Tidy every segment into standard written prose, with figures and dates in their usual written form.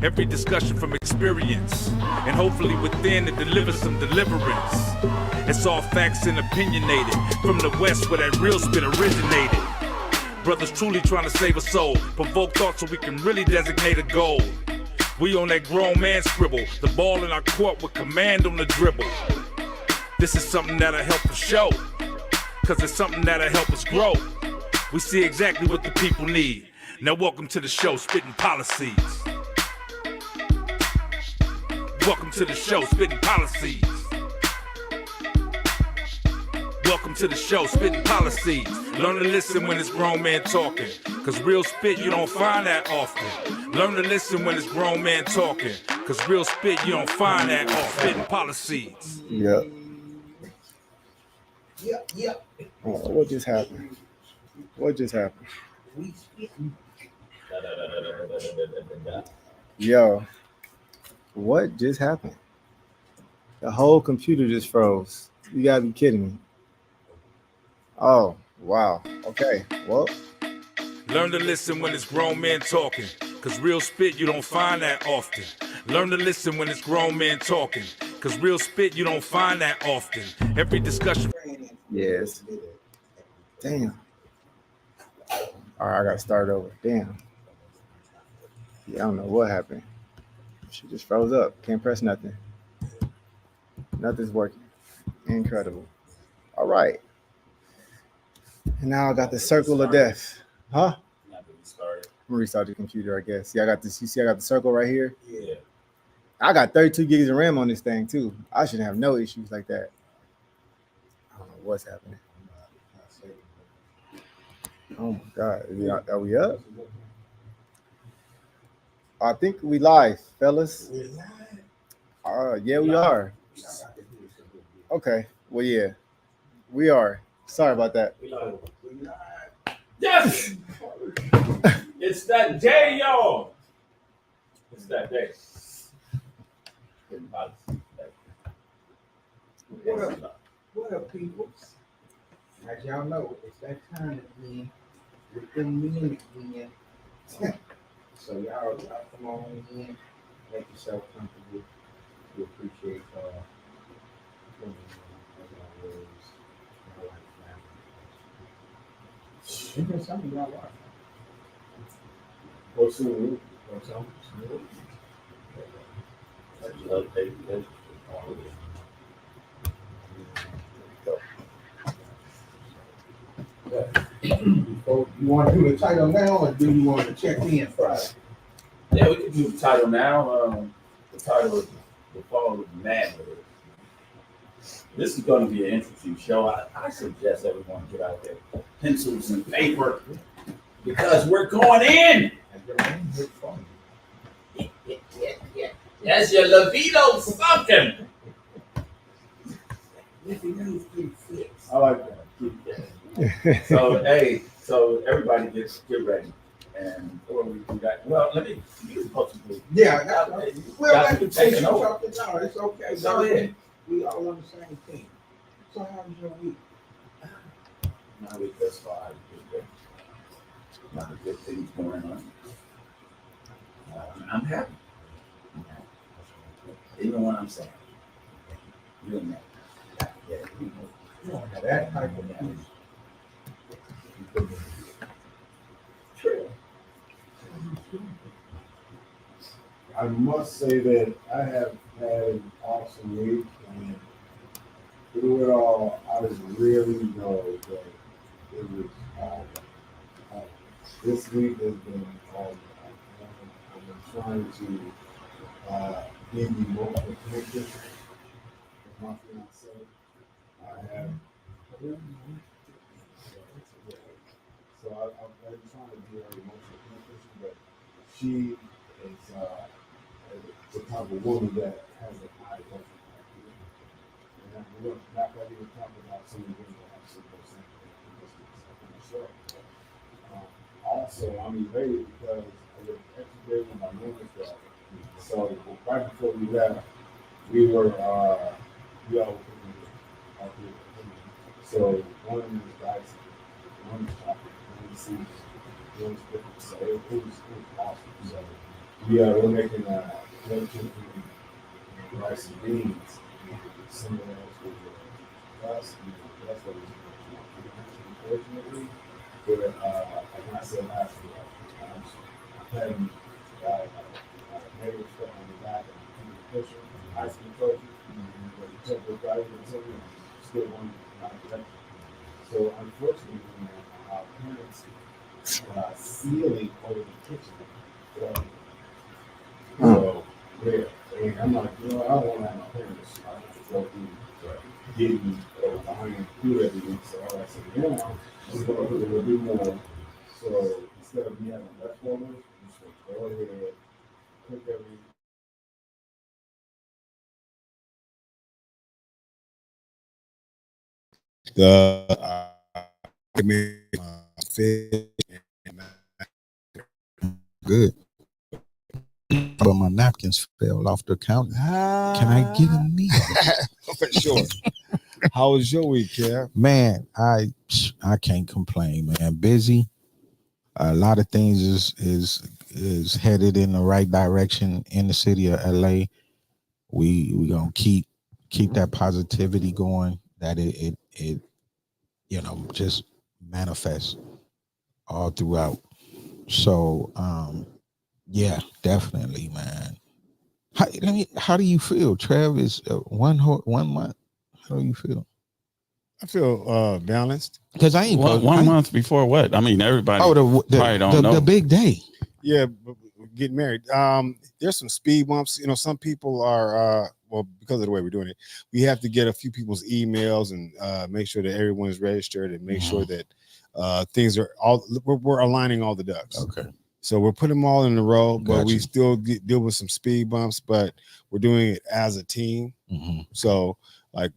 Every discussion from experience, and hopefully within it delivers some deliverance. It's all facts and opinionated, from the West where that real spit originated. Brothers truly trying to save a soul, provoke thought so we can really designate a goal. We on that grown man scribble, the ball in our court with command on the dribble. This is something that'll help us show, cause it's something that'll help us grow. We see exactly what the people need. Now welcome to the show, Spitt'n Pollaseedz. Welcome to the show, Spitt'n Pollaseedz. Welcome to the show, Spitt'n Pollaseedz. Learn to listen when it's grown man talking, cause real spit you don't find that often. Learn to listen when it's grown man talking, cause real spit you don't find that often. Spitt'n Pollaseedz. Yep. Oh, what just happened? What just happened? Yo, what just happened? The whole computer just froze. You gotta be kidding me. Oh, wow. Okay, well. Learn to listen when it's grown men talking, cause real spit you don't find that often. Learn to listen when it's grown men talking, cause real spit you don't find that often. Every discussion. Yes. Damn. All right, I gotta start over. Damn. Yeah, I don't know what happened. She just froze up. Can't press nothing. Nothing's working. Incredible. All right. And now I got the circle of death. Huh? I'm gonna restart the computer, I guess. See, I got this. You see, I got the circle right here. Yeah. I got 32 gigs of RAM on this thing too. I shouldn't have no issues like that. I don't know what's happening. Oh my God. Are we up? I think we live, fellas. Yeah, we are. Okay. Well, yeah, we are. Sorry about that. Yes! It's that day, y'all. It's that day. What up, people? As y'all know, it's that time again. With them men again. So y'all come on in, make yourself comfortable. We appreciate coming in, as always. And then some of y'all watch. What's new? What's on? Before, you want to do the title now, or do you want to check in first? Yeah, we can do the title now. The title is The Fall of Manhood. This is going to be an interesting show. I suggest everyone get out their pencils and paper because we're going in. That's your libido fucking. I like that. So hey, so everybody get ready, and or we got. Well, let me possibly. Yeah, that's right. Well, Got let to me take take it you over. something. No, it's okay. Go ahead. We all on the same team. So how was your week? Now we just fine. A lot of good things going on. I'm happy. Even when I'm sad. You and that. Yeah, you know. That type of news. True. I must say that I have had an awesome week, and through it all, I really know that it was all right. This week has been all right. I've been trying to give you multiple pictures of my fiance. I have. So I've been trying to give her emotional connection, but she is the type of woman that has an eye for it. And we're not going to even talk about some of the women that have some of those things in the show. Also, I'm elated because I was extra day with my women's job. So right before we left, we were we all were cooking out here. So one of them was dicey, one was chocolate, one was seasoned, one was different. So it was awesome. So we're making chicken and rice and beans. And some of that was us. That's what it's unfortunately. But like I said last week, I'm having negative stuff on the back of the picture, high school coaches, but the temple guy still one direction. So unfortunately, our parents sealing over the kitchen. So yeah, and I'm like, I don't want to have my parents go through getting behind food every week. So I said, now we'll do more. So instead of me having leftovers, I'm just gonna go ahead, cook everything. Fish and Good. But my napkins fell off the counter. Can I get a meal? for sure. How was your week, Kev? Man, I can't complain, man. Busy. A lot of things is headed in the right direction in the city of LA. We gonna keep that positivity going, that it just manifests all throughout. So yeah, definitely, man. How do you feel, Trev? Is 1 month? How do you feel? I feel balanced. Because I ain't one month before what? I mean, everybody probably don't know. The big day. Yeah, getting married. There's some speed bumps. Some people are because of the way we're doing it, we have to get a few people's emails and make sure that everyone is registered and make sure that things are all. We're aligning all the ducks. Okay. So we're putting them all in a row, but we Gotcha. still deal with some speed bumps. But we're doing it as a team. Mm-hmm. So like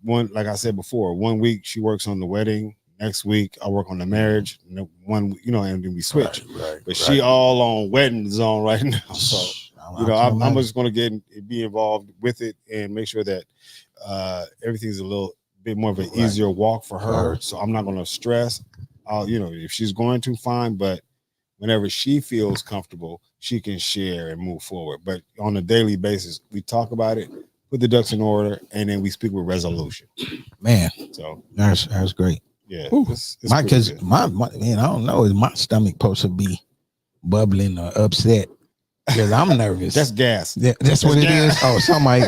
I said before, 1 week she works on the wedding. Next week I work on the marriage. And and then we switch. But she all on wedding zone right now. So I'm just going to be involved with it and make sure that everything's a little bit more of an easier walk for her. So I'm not going to stress. If she's going to, fine, but whenever she feels comfortable, she can share and move forward. But on a daily basis, we talk about it, put the ducks in order, and then we speak with resolution. Man, so that's great. Yeah, because my man, I don't know, is my stomach supposed to be bubbling or upset? Because I'm nervous. That's gas. That's what it is. Oh, somebody.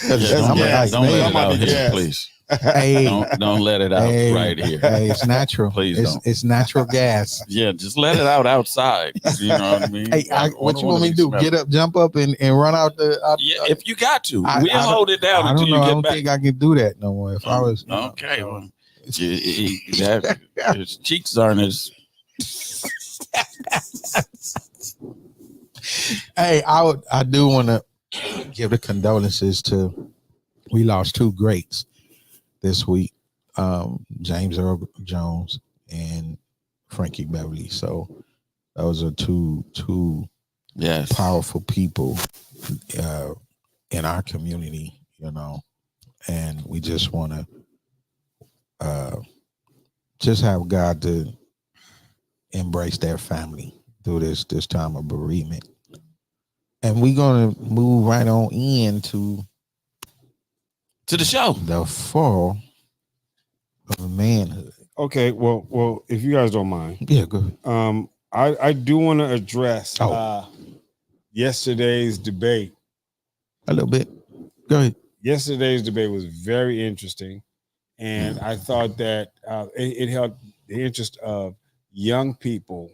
Don't let it out here, please. Hey, don't let it out right here. Hey, it's natural. Please don't. It's natural gas. Yeah, just let it out outside. You know what I mean? Hey, what you want me to do? Get up, jump up, and run out the? Yeah, if you got to, we'll hold it down until you get back. I don't think I can do that no more. If I was okay, well, his cheeks aren't as. Hey, I do want to give the condolences to. We lost two greats this week, James Earl Jones and Frankie Beverly. So those are two powerful people in our community, and we just want to just have God to embrace their family through this time of bereavement. And we're gonna move right on into the show, the fall of manhood. Okay, well, if you guys don't mind, yeah, go ahead. I do want to address yesterday's debate a little bit. Go ahead. Yesterday's debate was very interesting, and I thought that it held the interest of young people.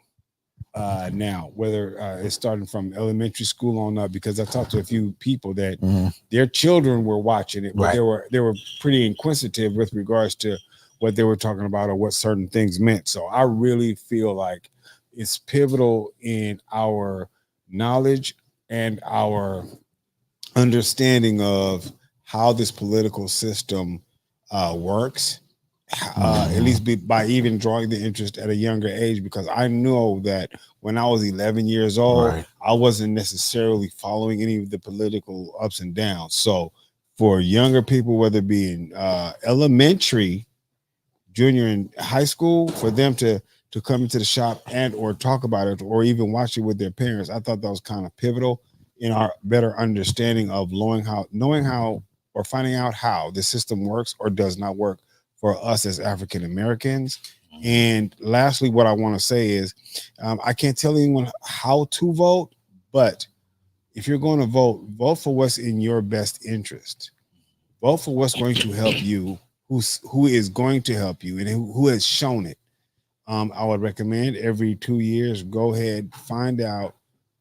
Now, whether it's starting from elementary school on up, because I talked to a few people that their children were watching it, but they were pretty inquisitive with regards to what they were talking about or what certain things meant. So I really feel like it's pivotal in our knowledge and our understanding of how this political system works. At least by even drawing the interest at a younger age, because I know that when I was 11 years old, I wasn't necessarily following any of the political ups and downs. So for younger people, whether it be in elementary, junior, and high school, for them to come into the shop and or talk about it or even watch it with their parents, I thought that was kind of pivotal. in our better understanding of knowing how or finding out how the system works or does not work for us as African Americans. And lastly, what I want to say is I can't tell anyone how to vote, but if you're going to vote, vote for what's in your best interest. Vote for what's going to help you, who is going to help you, and who has shown it. I would recommend every 2 years, go ahead, find out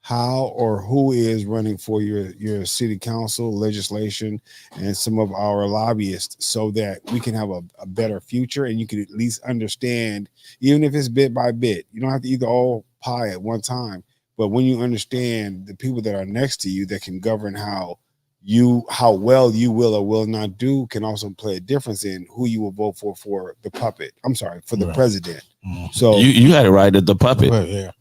how or who is running for your city council, legislation, and some of our lobbyists, so that we can have a better future, and you can at least understand, even if it's bit by bit. You don't have to eat the whole pie at one time, but when you understand the people that are next to you that can govern how well you will or will not do, can also play a difference in who you will vote for the puppet. I'm sorry, for the president. So you had it right at the puppet. Yeah.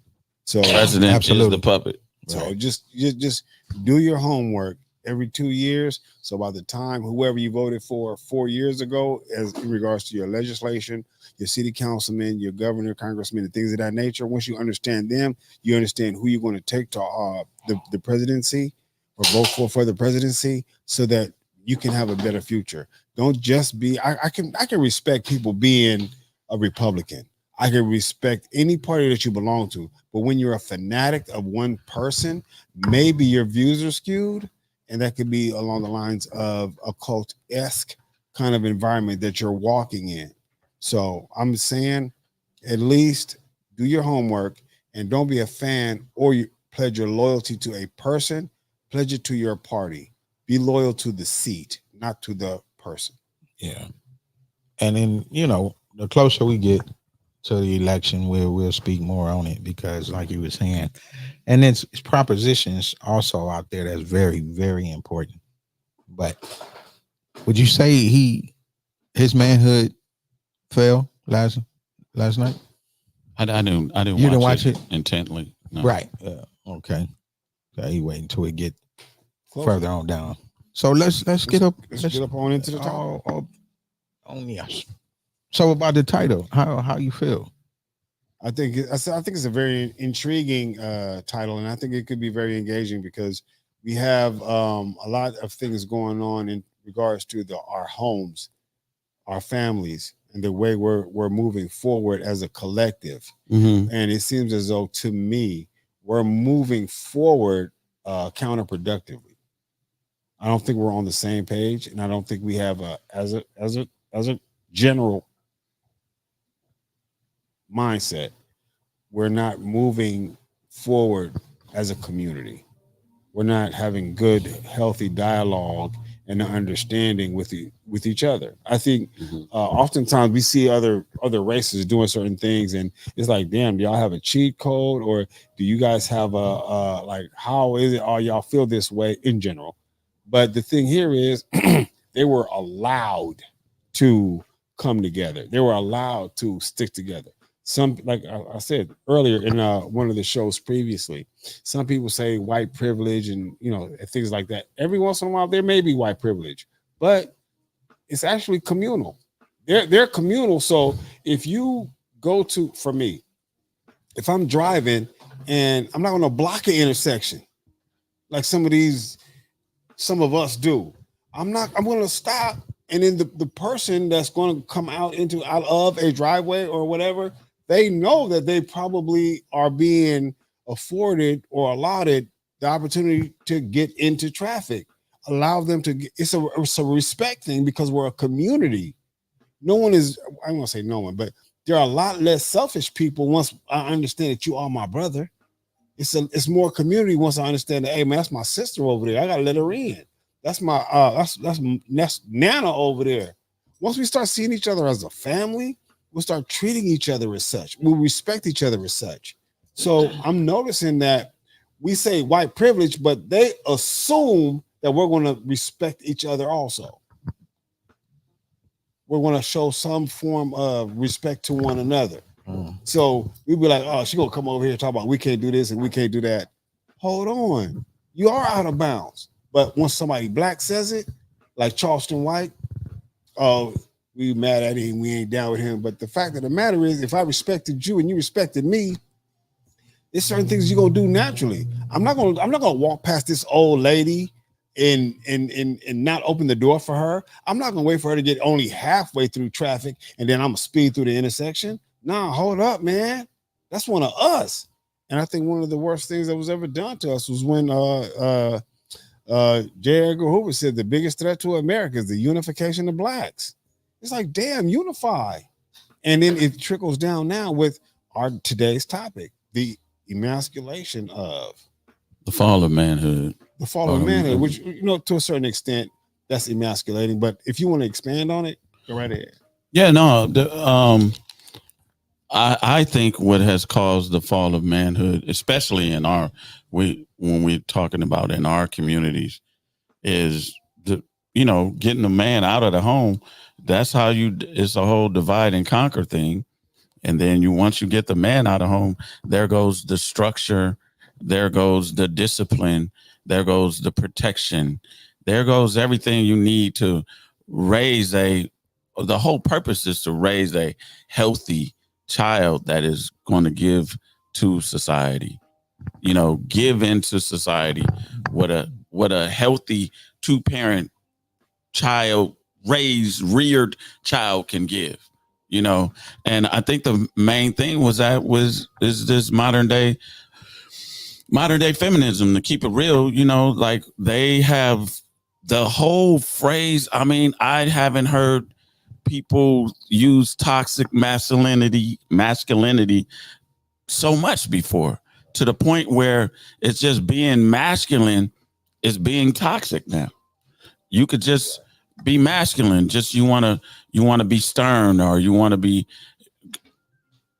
So president absolutely is the puppet. So Right. just do your homework every 2 years. So by the time whoever you voted for 4 years ago, as in regards to your legislation, your city councilman, your governor, congressman, and things of that nature, once you understand them, you understand who you're going to take to the presidency or vote for the presidency, so that you can have a better future. Don't just be. I can respect people being a Republican. I can respect any party that you belong to, but when you're a fanatic of one person, maybe your views are skewed, and that could be along the lines of a cult-esque kind of environment that you're walking in. So I'm saying, at least do your homework and don't be a fan or you pledge your loyalty to a person, pledge it to your party. Be loyal to the seat, not to the person. Yeah. And then, the closer we get to the election, we'll speak more on it, because like you were saying, and it's propositions also out there that's very, very important. But would you say his manhood fell last night? I didn't You didn't watch it intently. No. Right. Okay. Okay, you wait until we get Close. further on down. So let's get up. Let's get up on into the top. On yes. So about the title, how you feel? I think it's a very intriguing title, and I think it could be very engaging, because we have a lot of things going on in regards to our homes, our families, and the way we're moving forward as a collective. Mm-hmm. And it seems as though, to me, we're moving forward counterproductively. I don't think we're on the same page, and I don't think we have as a general mindset, we're not moving forward as a community. We're not having good, healthy dialogue and understanding with each other. I think oftentimes we see other races doing certain things, and it's like, damn, do y'all have a cheat code, or do you guys have like, how is it all y'all feel this way in general? But the thing here is, they were allowed to come together. They were allowed to stick together. Some, like I said earlier in one of the shows previously, some people say white privilege and things like that. Every once in a while, there may be white privilege, but it's actually communal. They're communal. So if you go to, for me, if I'm driving and I'm not going to block an intersection like some of us do, I'm going to stop. And then the person that's going to come out of a driveway or whatever, they know that they probably are being afforded or allotted the opportunity to get into traffic. Allow them to get, it's a respect thing, because we're a community. No one is, I don't want to say no one, but there are a lot less selfish people once I understand that you are my brother. It's more community once I understand that, hey man, that's my sister over there. I gotta let her in. That's my that's Nana over there. Once we start seeing each other as a family, we'll start treating each other as such. We'll respect each other as such. So I'm noticing that we say white privilege, but they assume that we're going to respect each other also. We're going to show some form of respect to one another. So we'd be like, oh, she's going to come over here and talk about we can't do this and we can't do that. Hold on. You are out of bounds. But once somebody black says it, like Charleston White, oh, we mad at him, we ain't down with him. But the fact of the matter is, if I respected you and you respected me, There's certain things you're gonna do naturally. I'm not gonna walk past this old lady and not open the door for her. I'm not gonna wait for her to get only halfway through traffic and then I'm gonna speed through the intersection. Nah, hold up, man. That's one of us. And I think one of the worst things that was ever done to us was when J. Edgar Hoover said the biggest threat to America is the unification of blacks. It's like, damn, unify. And then it trickles down now with our today's topic, the emasculation of the fall of manhood. The fall of manhood, which, you know, to a certain extent, that's emasculating. But if you want to expand on it, go right ahead. Yeah, no. I think what has caused the fall of manhood, especially in when we're talking about in our communities, is getting a man out of the home. That's how it's a whole divide and conquer thing. And then once you get the man out of home, there goes the structure, there goes the discipline, there goes the protection, there goes everything you need to raise the whole purpose is to raise a healthy child that is going to give to society, give into society what a healthy 2-parent reared child can give, and I think the main thing is this modern day feminism, to keep it real, like they have the whole phrase. I mean, I haven't heard people use toxic masculinity so much before, to the point where it's just being masculine is being toxic now. You could just be masculine, just you want to be stern, or you want to be,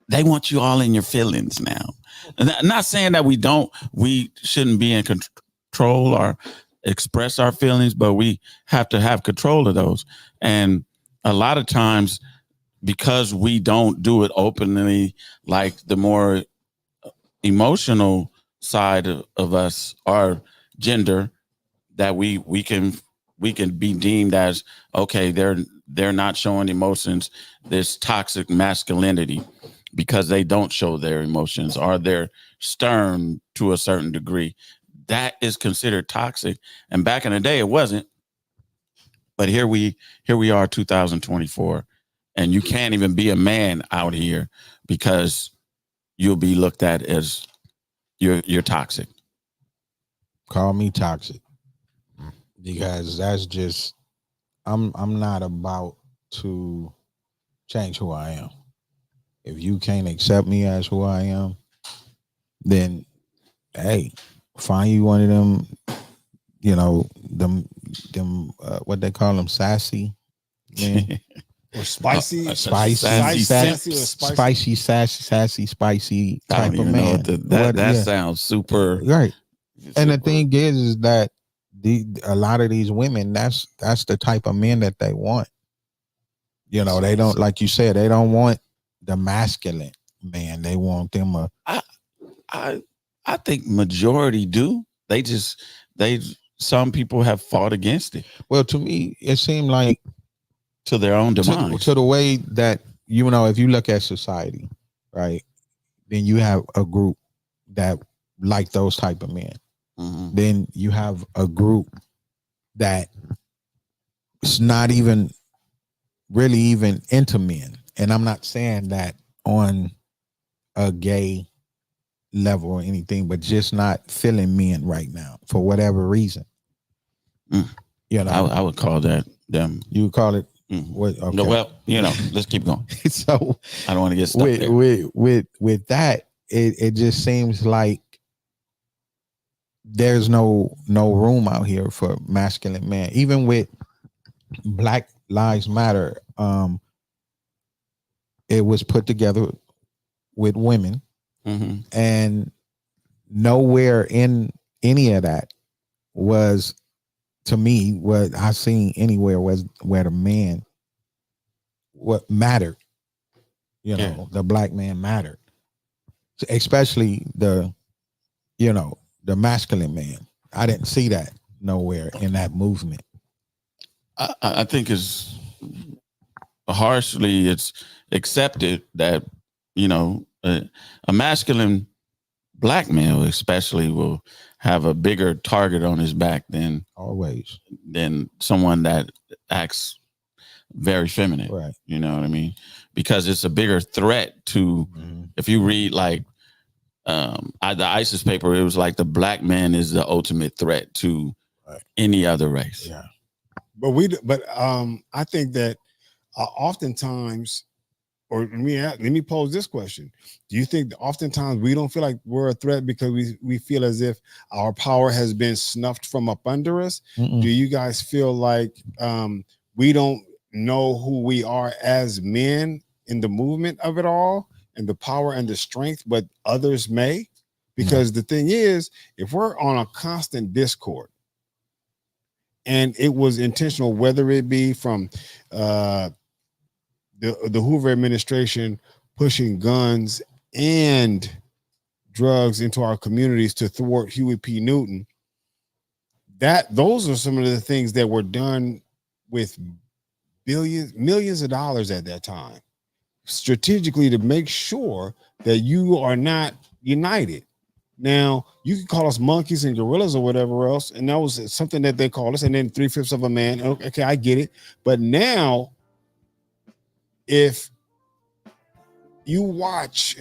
they want you all in your feelings now. I'm not saying that we shouldn't be in control or express our feelings, but we have to have control of those. And a lot of times, because we don't do it openly, like the more emotional side of us, our gender, that we can be deemed as, okay, they're not showing emotions, this toxic masculinity, because they don't show their emotions, or they're stern to a certain degree. That is considered toxic. And back in the day, it wasn't. But here we are, 2024, and you can't even be a man out here because you'll be looked at as you're toxic. Call me toxic, because that's just, I'm not about to change who I am. If you can't accept me as who I am, then hey, find you one of them, them what they call them, sassy man. Or spicy, sassy type of man. That sounds super right. And the thing is that a lot of these women, that's the type of men that they want. They don't, like you said, they don't want the masculine man. They want them I think majority do. Some people have fought against it. Well, to me, it seemed like to their own demise. To the way that, if you look at society, right, then you have a group that like those type of men. Mm-hmm. Then you have a group that is not even really even into men. And I'm not saying that on a gay level or anything, but just not feeling men right now for whatever reason. I would call that them. You would call it. What? Okay. No, well, let's keep going. So I don't want to get stuck there. With that, it just seems like there's no room out here for masculine man. Even with Black Lives Matter, it was put together with women, mm-hmm. and nowhere in any of that was, to me, what I seen anywhere was where the man, what mattered, the black man mattered, especially the masculine man. I didn't see that nowhere in that movement. I think it's harshly, it's accepted that, a masculine black male especially will have a bigger target on his back than Always. someone that acts very feminine. Right. You know what I mean? Because it's a bigger threat to, if you read like the ISIS paper, it was like the black man is the ultimate threat to any other race. Yeah. But I think that oftentimes, or let me pose this question. Do you think that oftentimes we don't feel like we're a threat because we feel as if our power has been snuffed from up under us? Do you guys feel like we don't know who we are as men in the movement of it all and the power and the strength, but others may? Because the thing is, if we're on a constant discord and it was intentional, whether it be from the Hoover administration pushing guns and drugs into our communities to thwart Huey P. Newton, those are some of the things that were done with millions of dollars at that time, strategically to make sure that you are not united. Now, you can call us monkeys and gorillas or whatever else, and that was something that they called us, and then 3/5 of a man. Okay, I get it. But now, if you watch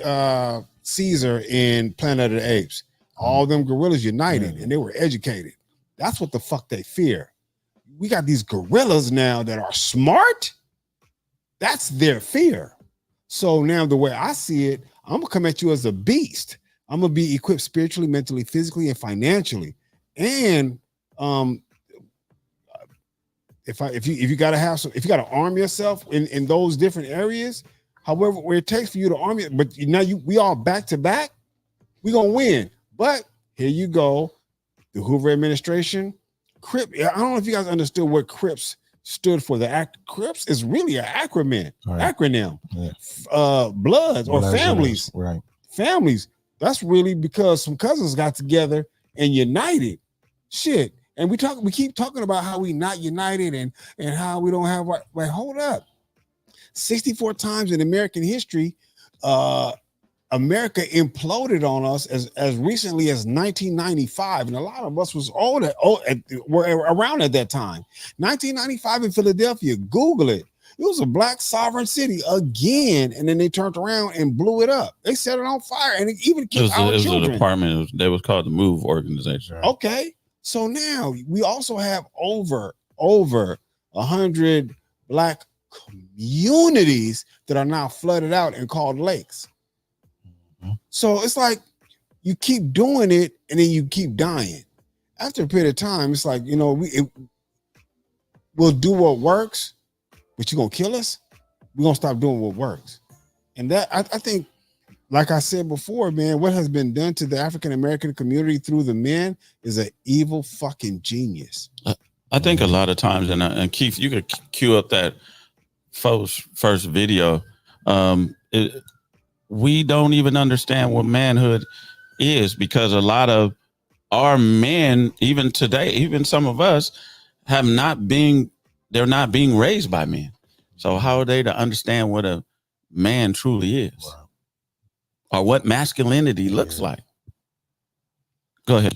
Caesar in Planet of the Apes, all them gorillas united and they were educated. That's what the fuck they fear. We got these gorillas now that are smart. That's their fear. So now the way I see it, I'm gonna come at you as a beast. I'm gonna be equipped spiritually, mentally, physically, and financially. And if you gotta arm yourself in those different areas, however, where it takes for you to arm it, but now we all back to back, we gonna win. But here you go, the Hoover administration, Crip. I don't know if you guys understood what Crips stood for. Crips is really an acronym. Bloods or families. Right. Families. That's really because some cousins got together and united. Shit. And we keep talking about how we not united and how we don't have like, hold up. 64 times in American history, America imploded on us as recently as 1995, and a lot of us were around at that time. 1995 in Philadelphia, Google it. It was a black sovereign city again, and then they turned around and blew it up. They set it on fire, and it even killed our children. A department. They was called the MOVE organization. Right? Okay, so now we also have over 100 black communities that are now flooded out and called lakes. So it's like you keep doing it and then you keep dying. After a period of time, it's like, we'll do what works, but you're gonna kill us. We're gonna stop doing what works. And that I think, like I said before, man, what has been done to the African American community through the men is an evil fucking genius. I think a lot of times, and Keith, you could cue up that first video. We don't even understand what manhood is, because a lot of our men, even today, even some of us, they're not being raised by men. So how are they to understand what a man truly is? Wow. Or what masculinity looks like? Go ahead.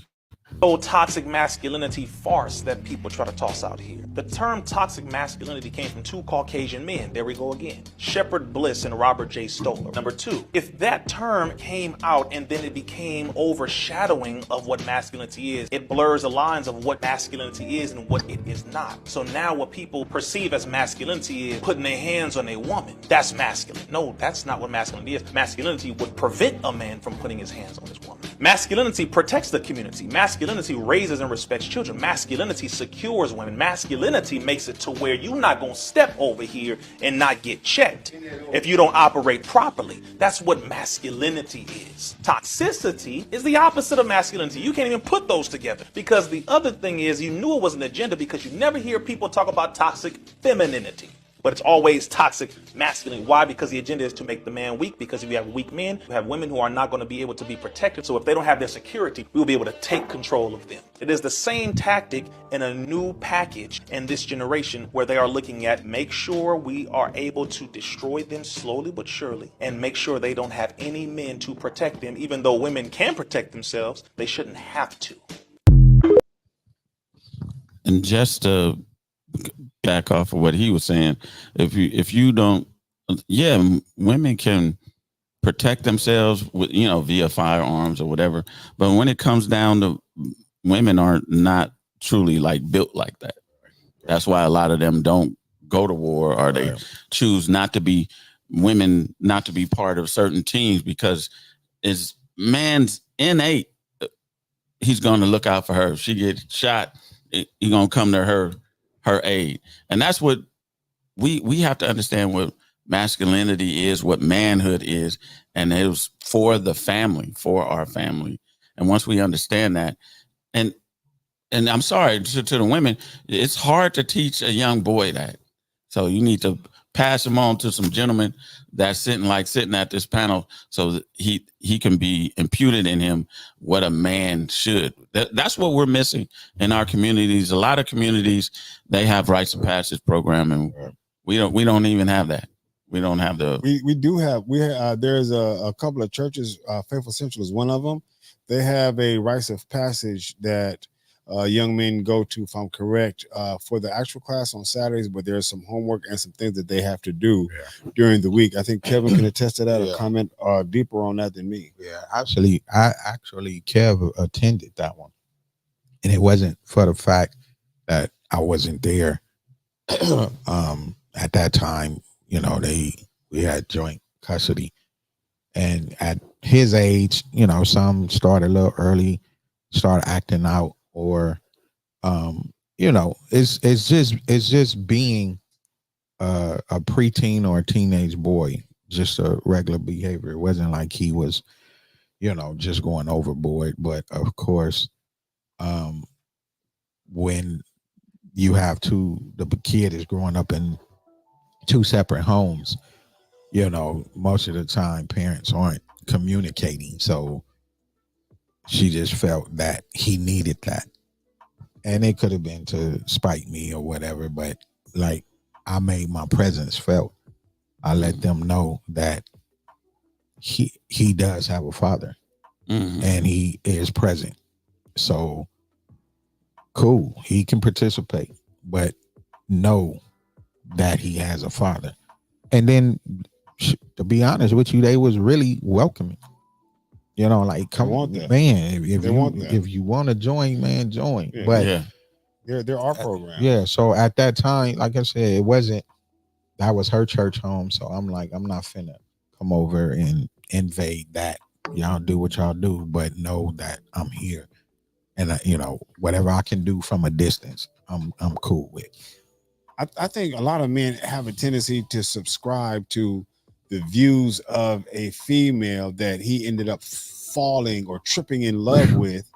Old toxic masculinity farce that people try to toss out here. The term toxic masculinity came from two Caucasian men. There we go again. Shepard Bliss and Robert J. Stoller. Number two, if that term came out and then it became overshadowing of what masculinity is, it blurs the lines of what masculinity is and what it is not. So now what people perceive as masculinity is putting their hands on a woman. That's masculine. No, that's not what masculinity is. Masculinity would prevent a man from putting his hands on his woman. Masculinity protects the community. Masculinity raises and respects children. Masculinity secures women. Masculinity makes it to where you're not going to step over here and not get checked if you don't operate properly. That's what masculinity is. Toxicity is the opposite of masculinity. You can't even put those together, because the other thing is, you knew it was an agenda because you never hear people talk about toxic femininity. but it's always toxic masculinity. Why? Because the agenda is to make the man weak, because if you have weak men, you have women who are not going to be able to be protected. So if they don't have their security, we will be able to take control of them. It is the same tactic in a new package in this generation, where they are looking at make sure we are able to destroy them slowly but surely, and make sure they don't have any men to protect them. Even though women can protect themselves, they shouldn't have to. And just to back off of what he was saying, if you don't, women can protect themselves with, via firearms or whatever, but when it comes down to, women are not truly like built like that. That's why a lot of them don't go to war, or they choose not to be part of certain teams, because it's man's innate. He's going to look out for her. If she gets shot, he's going to come to her aid. And that's what we have to understand, what masculinity is, what manhood is. And it was for the family, for our family. And once we understand that, and I'm sorry to the women, it's hard to teach a young boy that. So you need to pass him on to some gentlemen that's sitting at this panel, so that he can be imputed in him what a man should. That's what we're missing in our communities. A lot of communities, they have rites of passage program, and we don't even have that. We don't have the. We do have. There's a couple of churches. Faithful Central is one of them. They have a rites of passage that young men go to, if I'm correct, for the actual class on Saturdays, but there's some homework and some things that they have to do during the week. I think Kevin can attest to that or comment deeper on that than me. Yeah, actually, Kev attended that one, and it wasn't for the fact that I wasn't there at that time. We had joint custody, and at his age, some started a little early, started acting out, or it's just being a preteen or a teenage boy, just a regular behavior. It wasn't like he was just going overboard. But of course, when you have the kid is growing up in two separate homes, most of the time parents aren't communicating, so she just felt that he needed that. And it could have been to spite me or whatever, but like, I made my presence felt. I let them know that he does have a father, and he is present. So cool, he can participate, but know that he has a father. And then, to be honest with you, they was really welcoming. Like, come on, man. If you want to join, man, join. Yeah. But there are programs. Yeah. So at that time, like I said, that was her church home. So I'm like, I'm not finna come over and invade that. Y'all do what y'all do, but know that I'm here, and whatever I can do from a distance, I'm cool with. I think a lot of men have a tendency to subscribe to the views of a female that he ended up falling or tripping in love with,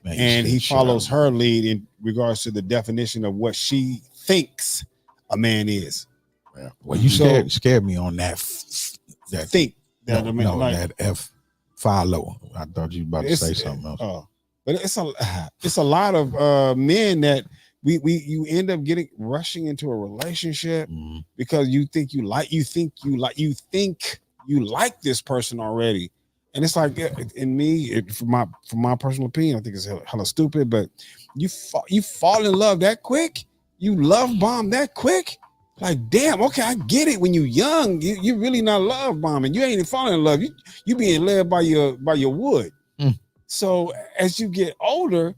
and he follows her lead in regards to the definition of what she thinks a man is. Well, you scared me on that. That F follow. I thought you were about to say something else. But it's a lot of men that you end up rushing into a relationship because you think you like this person already. And it's like, in me, from my personal opinion, I think it's hella stupid, but you fall in love that quick, you love bomb that quick. Like, damn, okay, I get it. When you young, you really not love bombing. You ain't even falling in love. You being led by your wood. So as you get older,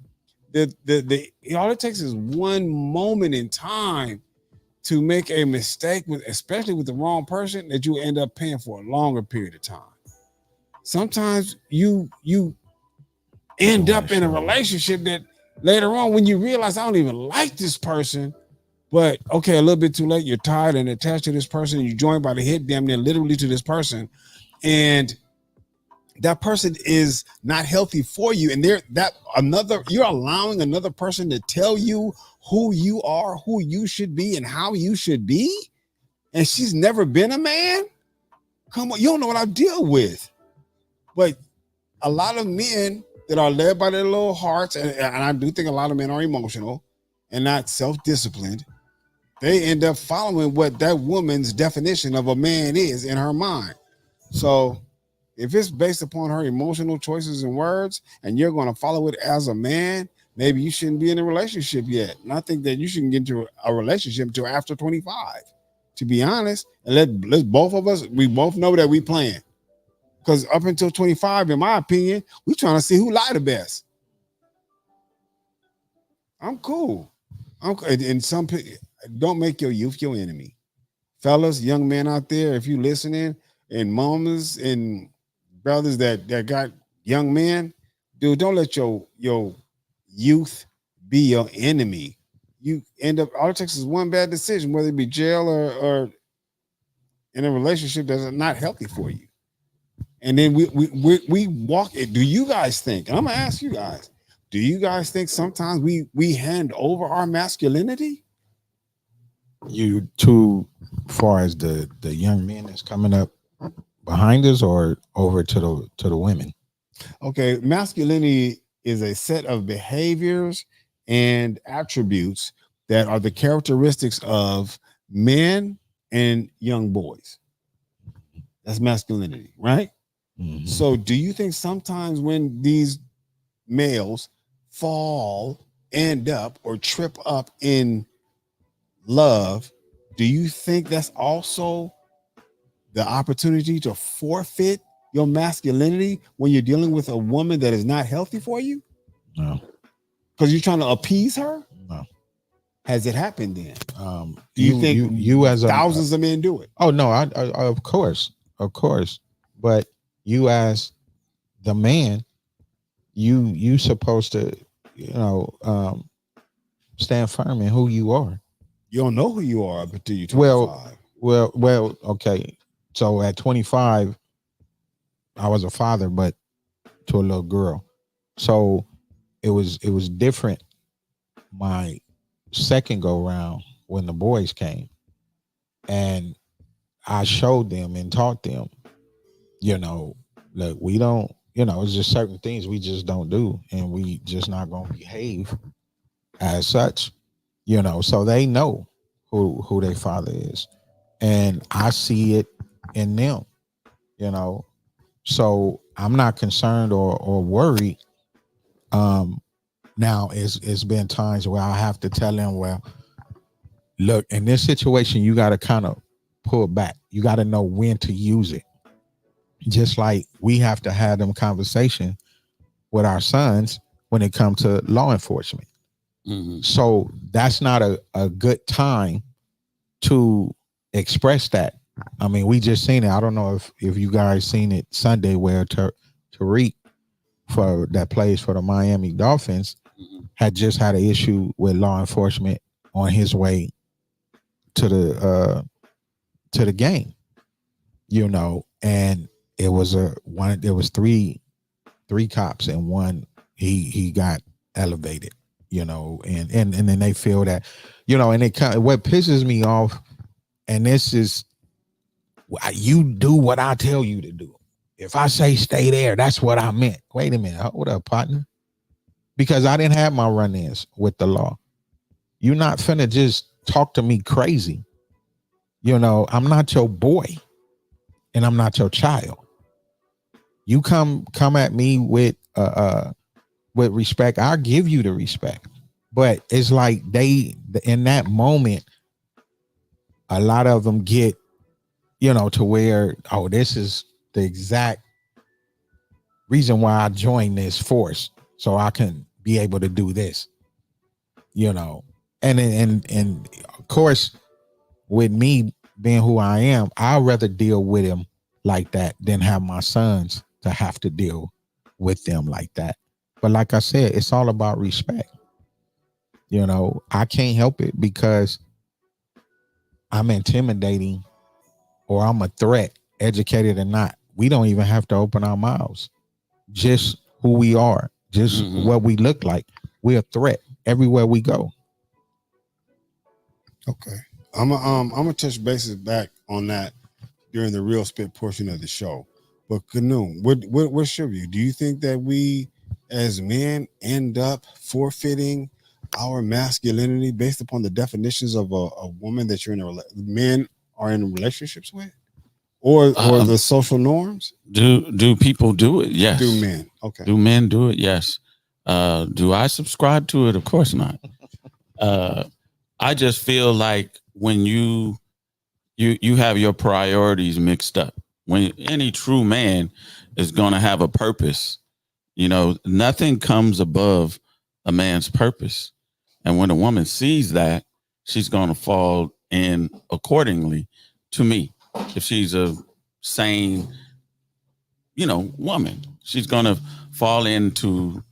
all it takes is one moment in time to make a mistake especially with the wrong person, that you end up paying for a longer period of time. Sometimes you end up in a relationship that later on, when you realize, I don't even like this person, but okay, a little bit too late, you're tired and attached to this person, and you join by the hip, damn near literally, to this person, and that person is not healthy for you, and you're allowing another person to tell you who you are, who you should be, and how you should be. and she's never been a man. Come on, you don't know what I deal with. But a lot of men that are led by their little hearts, and I do think a lot of men are emotional and not self-disciplined, they end up following what that woman's definition of a man is in her mind. So if it's based upon her emotional choices and words, and you're going to follow it as a man, maybe you shouldn't be in a relationship yet. And I think that you shouldn't get into a relationship until after 25, to be honest. And let both of us, we both know that we playing. Because up until 25, in my opinion, we trying to see who lie the best. I'm cool. And some people, don't make your youth your enemy. Fellas, young men out there, if you listening, and mamas and brothers that got young men, dude, don't let your youth be your enemy. You end up, all it takes is one bad decision, whether it be jail or in a relationship that's not healthy for you. And then we walk it. Do you guys think, and I'm gonna ask you guys, do you guys think sometimes we hand over our masculinity? You too far as the young men that's coming up behind us, or over to the women? Okay, masculinity is a set of behaviors and attributes that are the characteristics of men and young boys. That's masculinity, right? Mm-hmm. So do you think sometimes when these males end up or trip up in love, do you think that's also the opportunity to forfeit your masculinity when you're dealing with a woman that is not healthy for you? No. Because you're trying to appease her? No. Has it happened then? Do you think you as thousands of men do it? Oh no, I of course, but you as the man, you supposed to, stand firm in who you are. You don't know who you are until you're 25. Well, okay. So at 25, I was a father, but to a little girl. So it was different my second go round when the boys came. And I showed them and taught them, look, we don't, it's just certain things we just don't do, and we just not gonna behave as such, so they know who their father is. And I see it in them, so I'm not concerned or worried. Now it's been times where I have to tell them, well, look, in this situation, you got to kind of pull back. You got to know when to use it. Just like we have to have them conversation with our sons when it comes to law enforcement. Mm-hmm. So that's not a good time to express that. I mean, we just seen it. I don't know if you guys seen it Sunday where Tariq that plays for the Miami Dolphins had just had an issue with law enforcement on his way to the game, and it was there was three cops, and one he got elevated, and then they feel that, and it kind of, what pisses me off, and this is, you do what I tell you to do. If I say stay there, that's what I meant. Wait a minute, hold up, partner. Because I didn't have my run-ins with the law. You're not finna just talk to me crazy. I'm not your boy, and I'm not your child. You come at me with respect, I'll give you the respect. But it's like in that moment, a lot of them get, to where, oh, this is the exact reason why I joined this force, so I can be able to do this, and of course, with me being who I am, I'd rather deal with him like that than have my sons to have to deal with them like that. But like I said, it's all about respect. I can't help it because I'm intimidating or I'm a threat, educated or not. We don't even have to open our mouths. Just who we are, just what we look like. We're a threat everywhere we go. Okay. I'm gonna touch bases back on that during the real spit portion of the show. But Canoe, what's your view? Do you think that we as men end up forfeiting our masculinity based upon the definitions of a woman that you're in men are in relationships with, or the social norms? Do people do it? Yes. Do men? Okay. Do men do it? Yes. Do I subscribe to it? Of course not. I just feel like when you have your priorities mixed up. When any true man is going to have a purpose, nothing comes above a man's purpose. And when a woman sees that, she's going to fall in accordingly to me. If she's a sane, woman, she's going to fall into,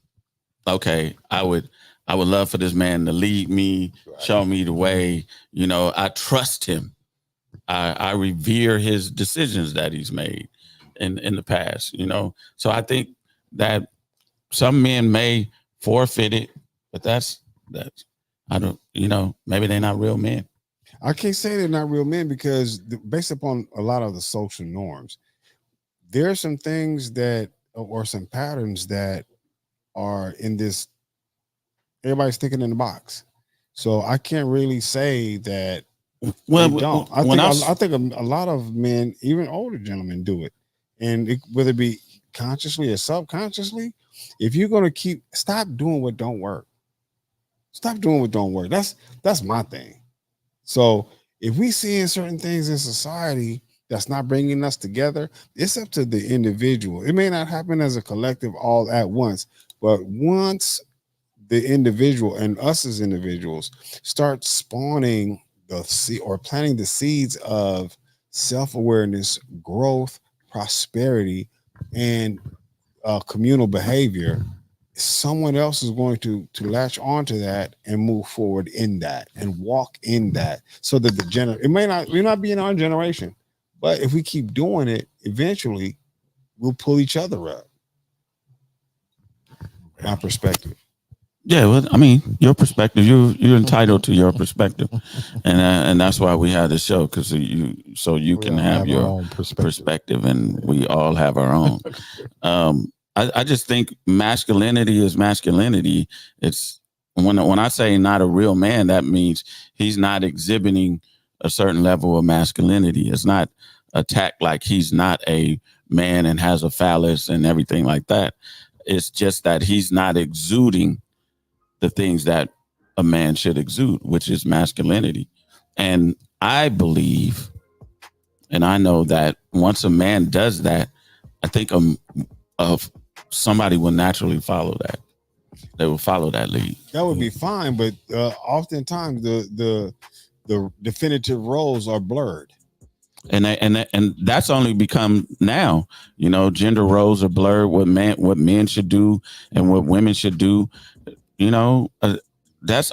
okay, I would love for this man to lead me, show me the way. I trust him. I revere his decisions that he's made in the past, So I think that some men may forfeit it, but that's I don't, maybe they're not real men. I can't say they're not real men because based upon a lot of the social norms, there are some things that or some patterns that are in this. Everybody's thinking in the box, so I can't really say that. Well, they don't. I think a lot of men, even older gentlemen, do it, and whether it be consciously or subconsciously, if you're going to stop doing what don't work. Stop doing what don't work. That's my thing. So if we seeing certain things in society that's not bringing us together, it's up to the individual. It may not happen as a collective all at once, but once the individual and us as individuals start spawning planting the seeds of self-awareness, growth, prosperity, and communal behavior, someone else is going to latch onto that and move forward in that and walk in that, so that it may not be in our generation, but if we keep doing it, eventually we'll pull each other up. My perspective. Yeah, well, I mean, your perspective. You're entitled to your perspective, and that's why we have the show, because you can have your own perspective, and we all have our own. I just think masculinity is masculinity. It's when I say not a real man, that means he's not exhibiting a certain level of masculinity. It's not attacked like he's not a man and has a phallus and everything like that. It's just that he's not exuding the things that a man should exude, which is masculinity. And I believe, and I know that once a man does that, I think somebody will naturally follow that. They will follow that lead. That would be fine, but oftentimes the definitive roles are blurred. And that's only become now. Gender roles are blurred. What men should do and what women should do. That's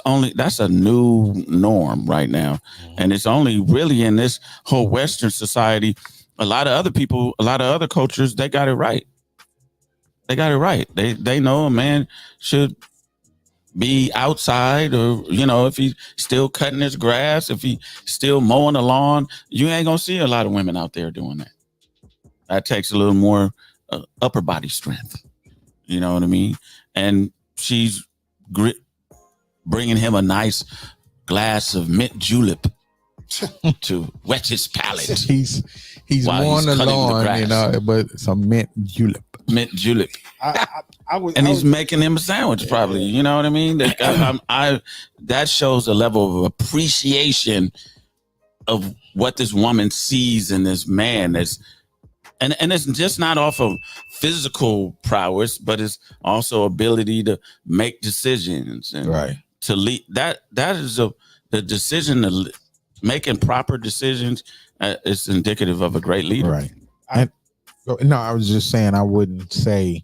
a new norm right now. And it's only really in this whole Western society. A lot of other people, a lot of other cultures, they got it right. They know a man should be outside, or, if he's still cutting his grass, if he's still mowing the lawn, you ain't going to see a lot of women out there doing that. That takes a little more upper body strength. You know what I mean? And she's bringing him a nice glass of mint julep to wet his palate. He's mowing the lawn, but some mint julep. Mint julep. He's making him a sandwich, probably. You know what I mean? That shows a level of appreciation of what this woman sees in this man. And it's just not off of physical prowess, but it's also ability to make decisions and to lead. That is the decision to making proper decisions. Is indicative of a great leader. Right. I was just saying, I wouldn't say,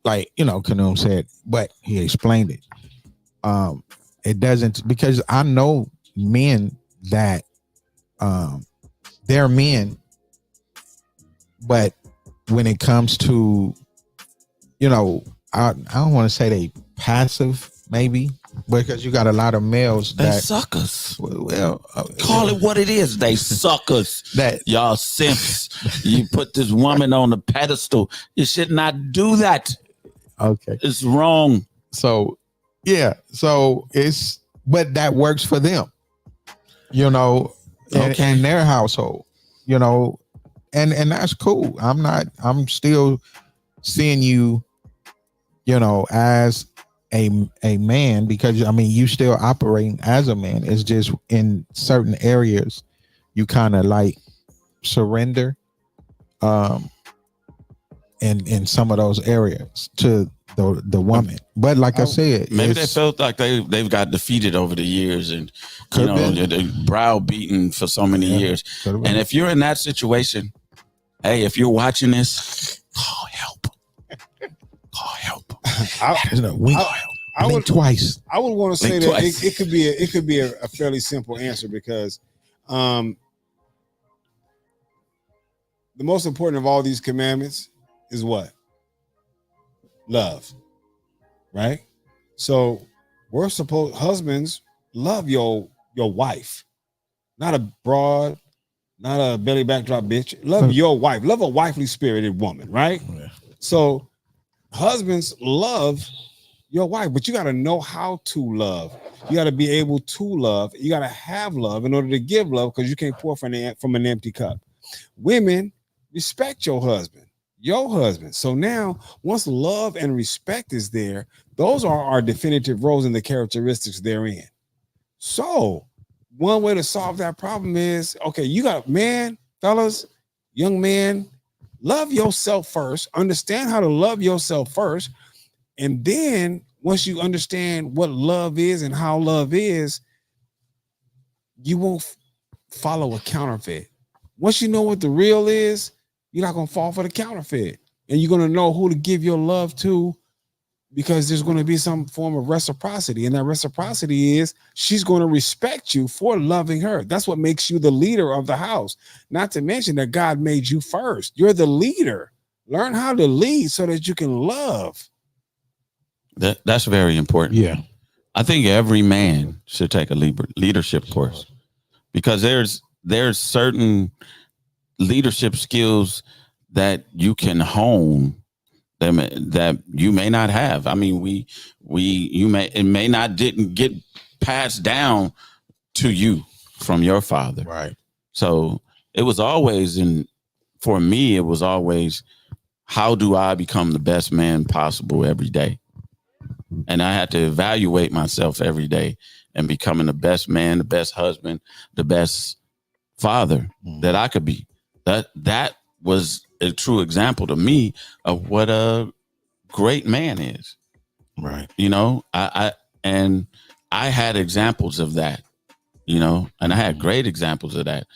like, Kanoum said, but he explained it. It doesn't, because I know men that they're men, but when it comes to, I don't want to say they passive, maybe, because you got a lot of males They that suckers. well Call it what it is. They suckers. that Y'all simps. You put this woman on the pedestal. You should not do that. okay. It's wrong. So yeah, so it's but that works for them, you know, in their household, you know, and that's cool. I'm still seeing you, you know, as a man, because I mean you still operating as a man. It's just in certain areas you kind of like surrender in some of those areas to the woman. But like I said, maybe they felt like they've got defeated over the years, and you know they're browbeaten for so many years. And if you're in that situation, hey, if you're watching this, call help. Call help. I would twice. I would want to say that it could be a fairly simple answer, because the most important of all these commandments is what? Love. Right? So we're supposed, husbands, love your wife. Not a broad, not a belly backdrop bitch. Love your wife. Love a wifely spirited woman, right? Yeah. So husbands, love your wife, but you got to know how to love. You got to be able to love. You got to have love in order to give love, because you can't pour from an empty cup. Women, respect your husband. So now, once love and respect is there, those are our definitive roles and the characteristics therein. So one way to solve that problem is, okay, you got, man, fellas, young man, love yourself first. Understand how to love yourself first. And then once you understand what love is and how love is, you won't follow a counterfeit. Once you know what the real is, you're not going to fall for the counterfeit. And you're going to know who to give your love to, because there's going to be some form of reciprocity. And that reciprocity is she's going to respect you for loving her. That's what makes you the leader of the house. Not to mention that God made you first. You're the leader. Learn how to lead so that you can love. That's very important. Yeah. I think every man should take a leadership course, because there's certain leadership skills that you can hone that you may not have. I mean, it may not didn't get passed down to you from your father. Right. So it was always for me, it was always, how do I become the best man possible every day? And I had to evaluate myself every day and becoming the best man, the best husband, the best father that I could be. That was a true example to me of what a great man is. Right. You know, I had examples of that, you know, and I had great examples of that.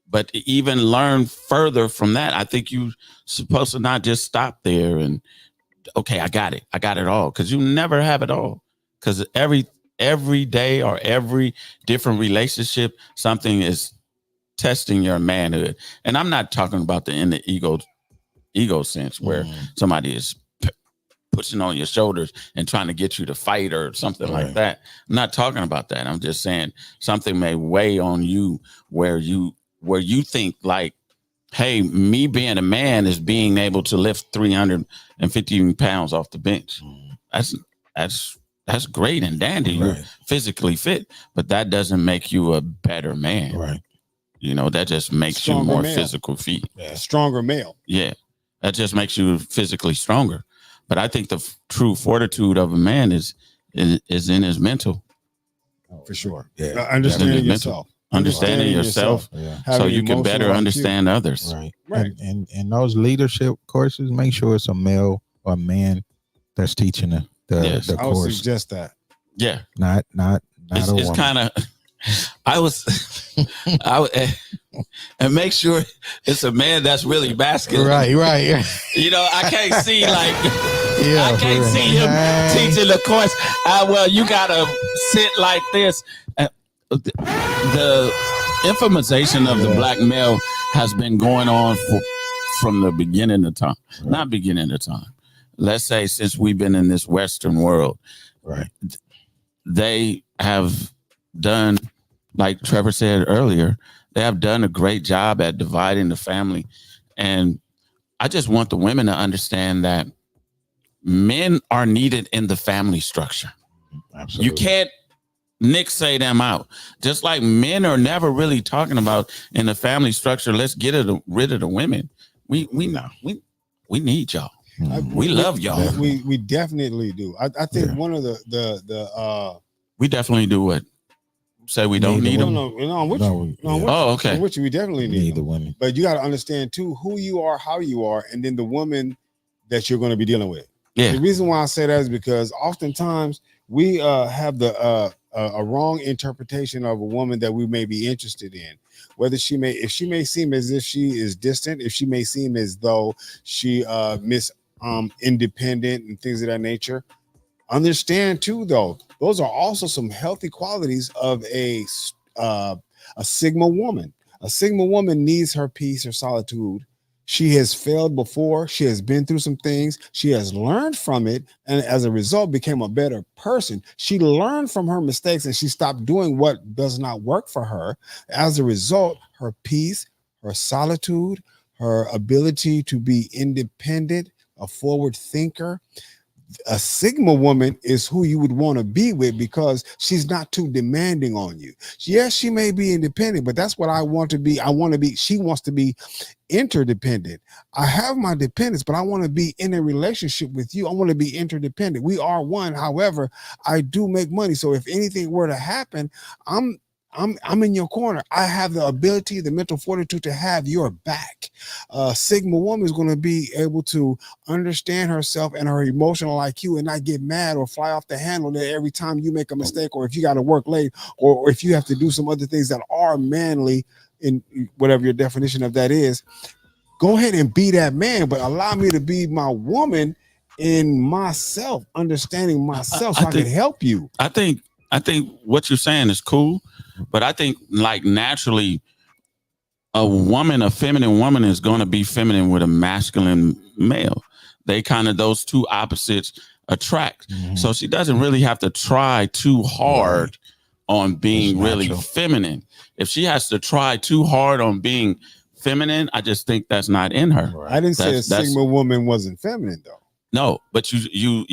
But to even learn further from that, I think you're supposed to not just stop there and, okay, I got it all, because you never have it all. Because every day or every different relationship, something is testing your manhood. And I'm not talking about in the ego sense where somebody is pushing on your shoulders and trying to get you to fight or something like that. I'm not talking about that. I'm just saying something may weigh on you where you think like, hey, me being a man is being able to lift 350 pounds off the bench. That's great and dandy. Right. You're physically fit, but that doesn't make you a better man. Right. You know, that just makes stronger you more male. Physical feet. Yeah. Stronger male. Yeah. That just makes you physically stronger. But I think the true fortitude of a man is in his mental. For sure. Yeah. Understanding yourself. Understanding yourself. Yeah. So you can better understand others. Right. Right. And those leadership courses, make sure it's a male or a man that's teaching the course. I would suggest that. Yeah. Not it's kind of and make sure it's a man that's really masculine. Right. You know, I can't see I can't see him teaching the course. Well, you gotta sit like this. The infamization of the black male has been going on from the beginning of time. Not beginning of time. Let's say since we've been in this Western world. Right. they have done, like Trevor said earlier, they have done a great job at dividing the family. And I just want the women to understand that men are needed in the family structure. Absolutely. You can't say them out. Just like men are never really talking about in the family structure, let's get rid of the women. We need y'all. We love y'all. We definitely do. I think one of the we definitely do what? Say we don't need them? No, I'm with you. Oh, okay. I'm with you. We definitely need the them. women. But you got to understand too who you are, how you are, and then the woman that you're going to be dealing with. Yeah. The reason why I say that is because oftentimes we have a wrong interpretation of a woman that we may be interested in. Whether she may seem as if she is distant, if she may seem as though she independent and things of that nature. Understand too, though, those are also some healthy qualities of a Sigma woman. A Sigma woman needs her peace, her solitude. She has failed before. She has been through some things. She has learned from it, and as a result, became a better person. She learned from her mistakes, and she stopped doing what does not work for her. As a result, her peace, her solitude, her ability to be independent, a forward thinker. A Sigma woman is who you would want to be with because she's not too demanding on you. Yes, she may be independent, but that's what I want to be. She wants to be interdependent. I have my dependence, but I want to be in a relationship with you. I want to be interdependent. We are one. However, I do make money. So if anything were to happen, I'm in your corner. I have the ability, the mental fortitude to have your back. Sigma woman is going to be able to understand herself and her emotional IQ and not get mad or fly off the handle that every time you make a mistake, or if you got to work late, or if you have to do some other things that are manly, in whatever your definition of that is. Go ahead and be that man, but allow me to be my woman in myself, understanding myself, so I can help you. I think what you're saying is cool. But I think like naturally a feminine woman is going to be feminine with a masculine male. They kind of, those two opposites attract. Mm-hmm. So she doesn't really have to try too hard on being really feminine. If she has to try too hard on being feminine, I just think that's not in her. Right. I didn't say a Sigma woman wasn't feminine though. No, but you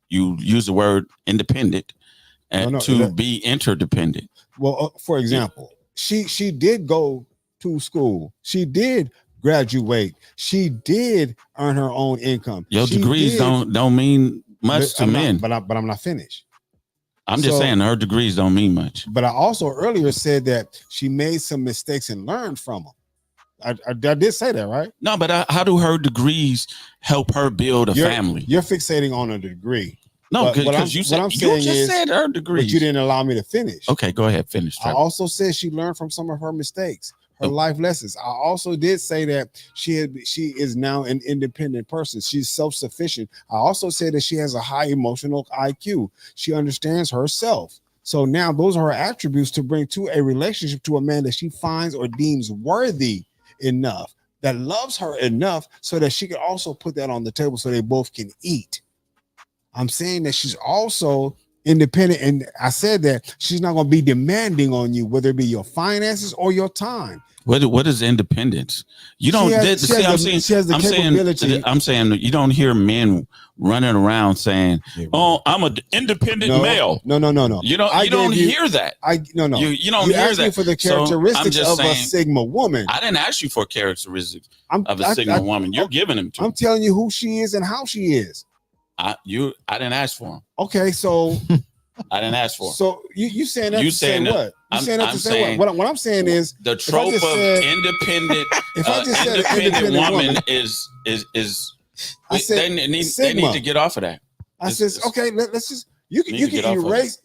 use the word independent and be interdependent. Well, for example, she did go to school. She did graduate. She did earn her own income. Your degrees don't mean much to men. But I'm not finished. I'm just saying her degrees don't mean much. But I also earlier said that she made some mistakes and learned from them. I did say that, right? No, but how do her degrees help her build a family? You're fixating on a degree. No, because you just said her degree. But you didn't allow me to finish. Okay, go ahead, finish. Trevor. I also said she learned from some of her mistakes, her life lessons. I also did say that she is now an independent person. She's self-sufficient. I also said that she has a high emotional IQ. She understands herself. So now those are her attributes to bring to a relationship to a man that she finds or deems worthy enough, that loves her enough so that she can also put that on the table so they both can eat. I'm saying that she's also independent, and I said that she's not going to be demanding on you, whether it be your finances or your time. What is independence? You don't. I'm saying you don't hear men running around saying, "Oh, I'm an independent male." No. You don't hear that. You don't hear that. For the characteristics of a Sigma woman. I didn't ask you for characteristics of a Sigma woman. You're giving them to me. I'm telling you who she is and how she is. I didn't ask for them. Okay, so I didn't ask for them. So you saying that to say what? You saying that to say what? What I'm saying is the trope of independent. If I just said independent woman is they need to get off of that. I says okay. Let's just you can erase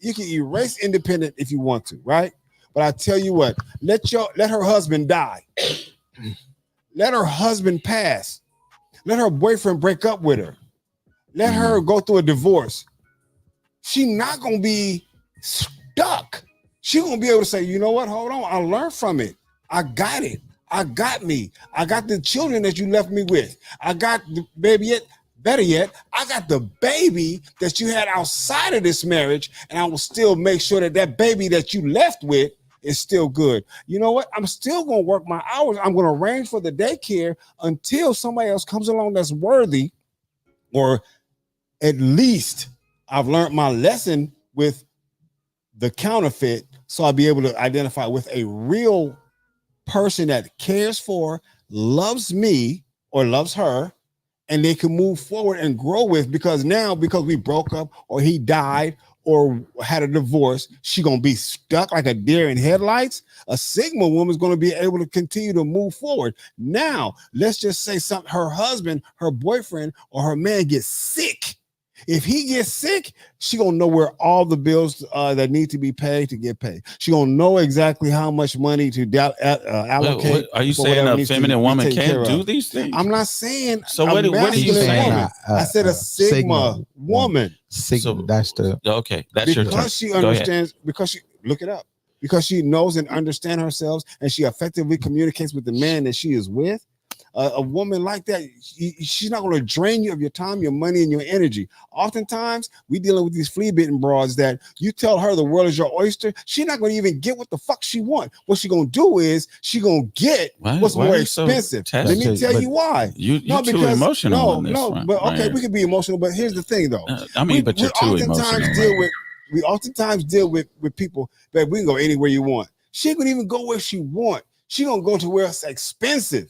independent if you want to, right? But I tell you what, let her husband die, let her husband pass, let her boyfriend break up with her. Let her go through a divorce. She's not going to be stuck. She's going to be able to say, you know what? Hold on. I learned from it. I got it. I got me. I got the children that you left me with. I got the baby. Better yet, I got the baby that you had outside of this marriage, and I will still make sure that that baby that you left with is still good. You know what? I'm still going to work my hours. I'm going to arrange for the daycare until somebody else comes along that's worthy, or at least I've learned my lesson with the counterfeit, so I'll be able to identify with a real person that cares for, loves me or loves her, and they can move forward and grow with, because now, because we broke up or he died or had a divorce, she gonna be stuck like a deer in headlights. A Sigma woman's gonna be able to continue to move forward. Now, let's just say her husband, her boyfriend, or her man gets sick. If he gets sick, she gonna know where all the bills that need to be paid to get paid. She gonna know exactly how much money to allocate. What, are you saying a feminine woman can't do these things? I'm not saying. So what are you saying? I said a Sigma woman. Sigma, that's the okay. That's your term. Because she understands. Because she look it up. Because she knows and understands herself, and she effectively communicates with the man that she is with. A woman like that, she's not going to drain you of your time, your money, and your energy. Oftentimes, we dealing with these flea-bitten broads that you tell her the world is your oyster. She's not going to even get what the fuck she wants. What she going to do is she going to get what's more expensive. So let me tell you why. You're too emotional. Okay, we can be emotional, but here's the thing, though. But you're too emotional. We oftentimes deal with people that we can go anywhere you want. She could even go where she want. She gonna go to where it's expensive.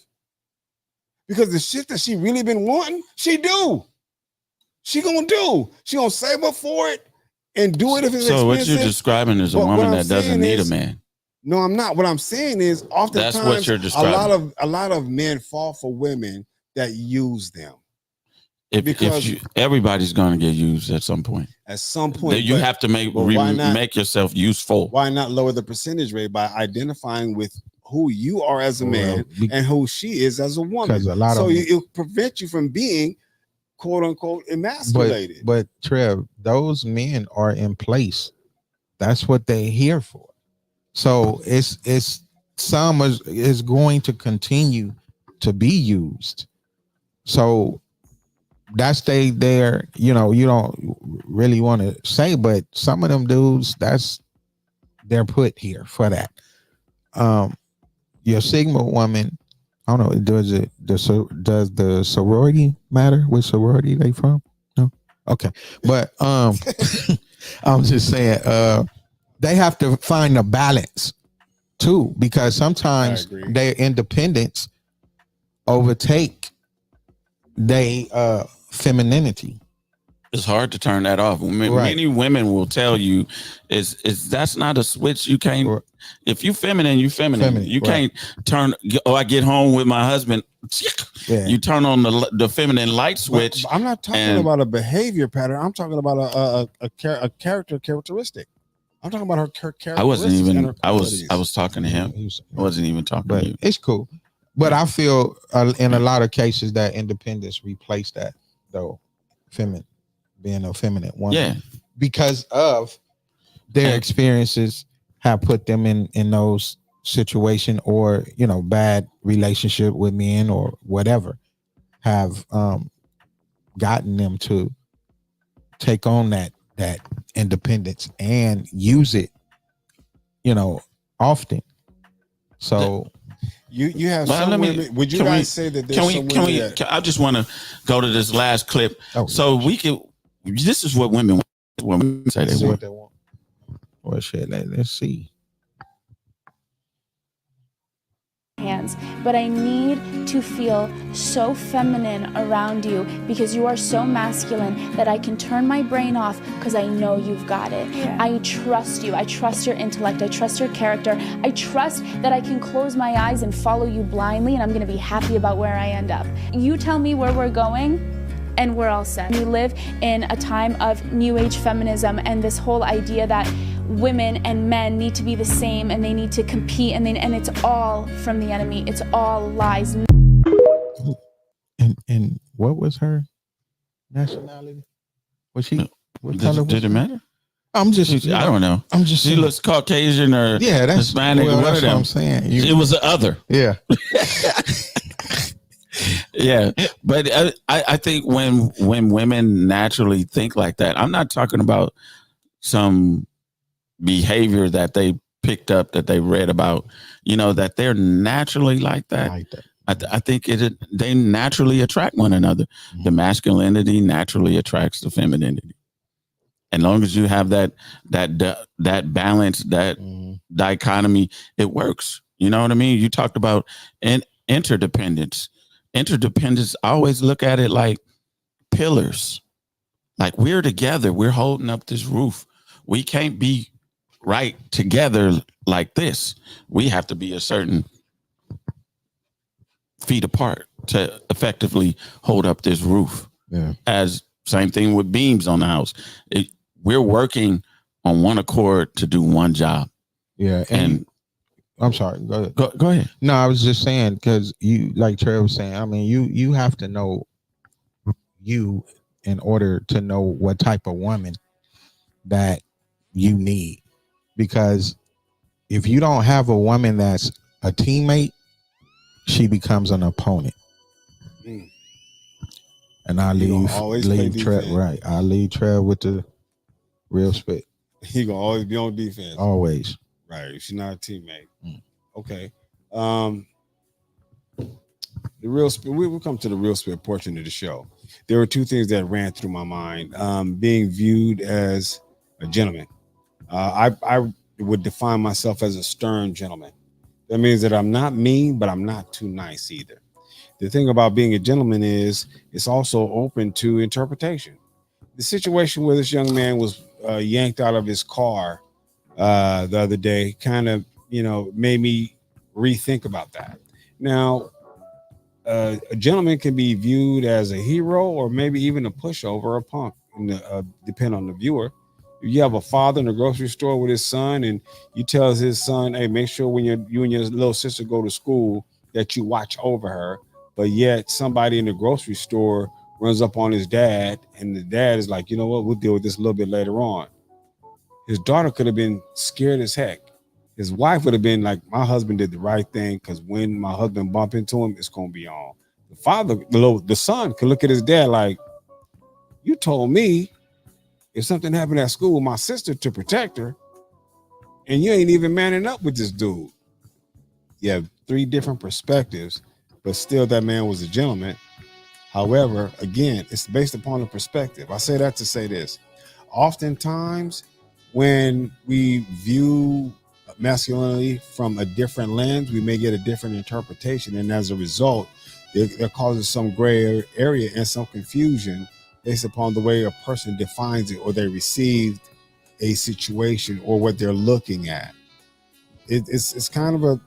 Because the shit that she really been wanting, she do. She gonna do. She gonna save up for it and do it if it's expensive. So what you're describing is a woman that doesn't need a man. No, I'm not. What I'm saying is, oftentimes, that's what you're describing. A lot of men fall for women that use them. Everybody's gonna get used at some point. At some point, you have to make yourself useful. Why not lower the percentage rate by identifying with who you are as a man and who she is as a woman? It'll prevent you from being quote unquote emasculated. But Trev, those men are in place. That's what they're here for. So it's some is going to continue to be used. So that's there, you don't really want to say, but some of them dudes, they're put here for that. Your Sigma woman, I don't know, does the sorority matter? Which sorority they from? No? Okay. But I'm just saying, they have to find a balance too, because sometimes their independence overtake femininity. It's hard to turn that off. Many women will tell you is that's not a switch. You can't. If you feminine, you feminine. You can't turn. I get home with my husband. Yeah. You turn on the feminine light switch. But I'm not talking about a behavior pattern. I'm talking about a characteristic. I'm talking about her character. I wasn't even. I was talking to him. I wasn't even talking to you. It's cool. But I feel in a lot of cases that independence replaced that, though, being a feminine woman, because of their experiences have put them in those situations, or bad relationship with men or whatever, have gotten them to take on that independence and use it, often. So. You have some women. Would you guys say that there's some women I just want to go to this last clip. So we can. This is what women say they want. Well, shit. Let's see. Hands, but I need to feel so feminine around you because you are so masculine that I can turn my brain off because I know you've got it. Yeah. I trust you. I trust your intellect. I trust your character. I trust that I can close my eyes and follow you blindly, and I'm going to be happy about where I end up. You tell me where we're going, and we're all set. We live in a time of new age feminism and this whole idea that women and men need to be the same and they need to compete, and it's all from the enemy. It's all lies. And what was her nationality? Was she? What color did it matter? I don't know. She looks Caucasian or that's Hispanic. Well, or that's what I'm saying. It was the other. Yeah. Yeah, but I think when women naturally think like that, I'm not talking about some behavior that they picked up, that they read about, that they're naturally like that. I think they naturally attract one another. The masculinity naturally attracts the femininity. As long as you have that balance, that dichotomy, it works. You know what I mean? You talked about interdependence. Interdependence, I always look at it like pillars. Like we're together, we're holding up this roof. We can't be right together like this. We have to be a certain feet apart to effectively hold up this roof. Yeah. As same thing with beams on the house. We're working on one accord to do one job. Yeah. And I'm sorry. Go ahead. Go ahead. No, I was just saying, because you, like Trey was saying, I mean, you have to know you in order to know what type of woman that you need. Because if you don't have a woman that's a teammate, she becomes an opponent. And I leave Trev, right. I leave Trev with the real spit. He gonna always be on defense. Always. Right. If she's not a teammate. Okay. The real spit. We'll come to the real spit portion of the show. There were two things that ran through my mind. Being viewed as a gentleman. I would define myself as a stern gentleman. That means that I'm not mean, but I'm not too nice either. The thing about being a gentleman is it's also open to interpretation. The situation where this young man was yanked out of his car the other day kind of, made me rethink about that. Now, a gentleman can be viewed as a hero or maybe even a pushover or a punk, depending on the viewer. If you have a father in the grocery store with his son and you tell his son, hey, make sure when you and your little sister go to school that you watch over her, but yet somebody in the grocery store runs up on his dad and the dad is like, you know what, we'll deal with this a little bit later on. His daughter could have been scared as heck. His wife would have been like, my husband did the right thing because when my husband bump into him, it's going to be on. The father, the son could look at his dad like, you told me if something happened at school with my sister to protect her, and you ain't even manning up with this dude. You have three different perspectives, but still that man was a gentleman. However, again, it's based upon the perspective. I say that to say this. Oftentimes, when we view masculinity from a different lens, we may get a different interpretation. And as a result, it causes some gray area and some confusion based upon the way a person defines it or they received a situation or what they're looking at. It's kind of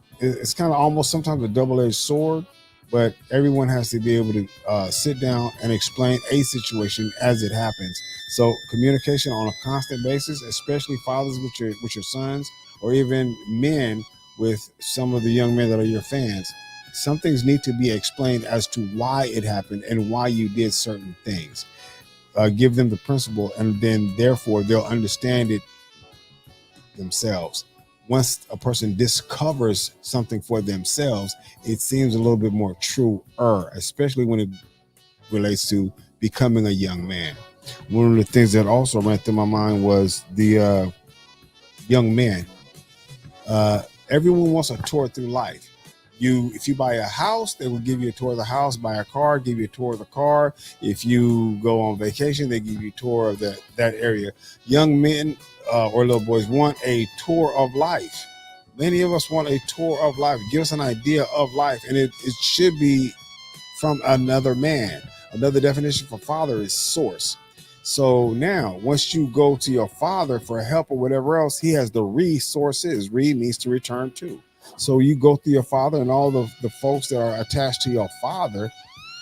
almost sometimes a double-edged sword, but everyone has to be able to sit down and explain a situation as it happens. So communication on a constant basis, especially fathers with your sons, or even men with some of the young men that are your fans. Some things need to be explained as to why it happened and why you did certain things. Give them the principle, and then therefore they'll understand it themselves. Once a person discovers something for themselves, it seems a little bit more truer, especially when it relates to becoming a young man. One of the things that also ran through my mind was the young men. Everyone wants a tour through life. If you buy a house, they will give you a tour of the house. Buy a car, give you a tour of the car. If you go on vacation, they give you a tour of that area. Young men or little boys want a tour of life. Many of us want a tour of life. Give us an idea of life, and it should be from another man. Another definition for father is source. So now, once you go to your father for help or whatever else, he has the resources. Re means to return to. So you go through your father and all the folks that are attached to your father,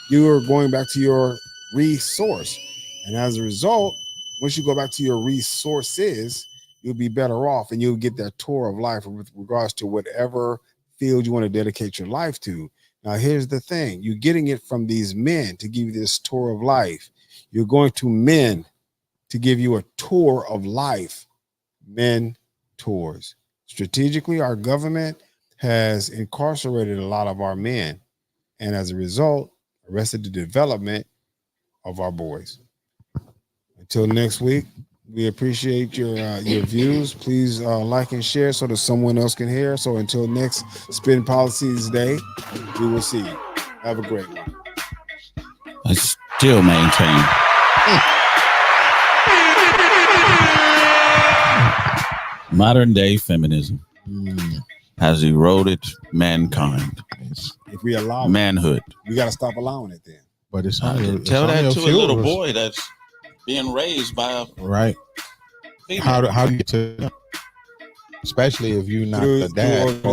you are going back to your resource. And as a result, once you go back to your resources, you'll be better off and you'll get that tour of life with regards to whatever field you want to dedicate your life to. Now, here's the thing. You're getting it from these men to give you this tour of life. You're going to men to give you a tour of life. Men tours. Strategically, our government has incarcerated a lot of our men. And as a result, arrested the development of our boys. Until next week, we appreciate your views. Please like and share so that someone else can hear. So until next Spitt'n Pollaseedz Day, we will see you. Have a great one. I still maintain. Modern day feminism has eroded mankind. If we allow manhood, we got to stop allowing it then. But it's I only, can it's tell only that to a little few of us. boy that's being raised by a Right. female. How do you get to, especially if you're not Through the dad or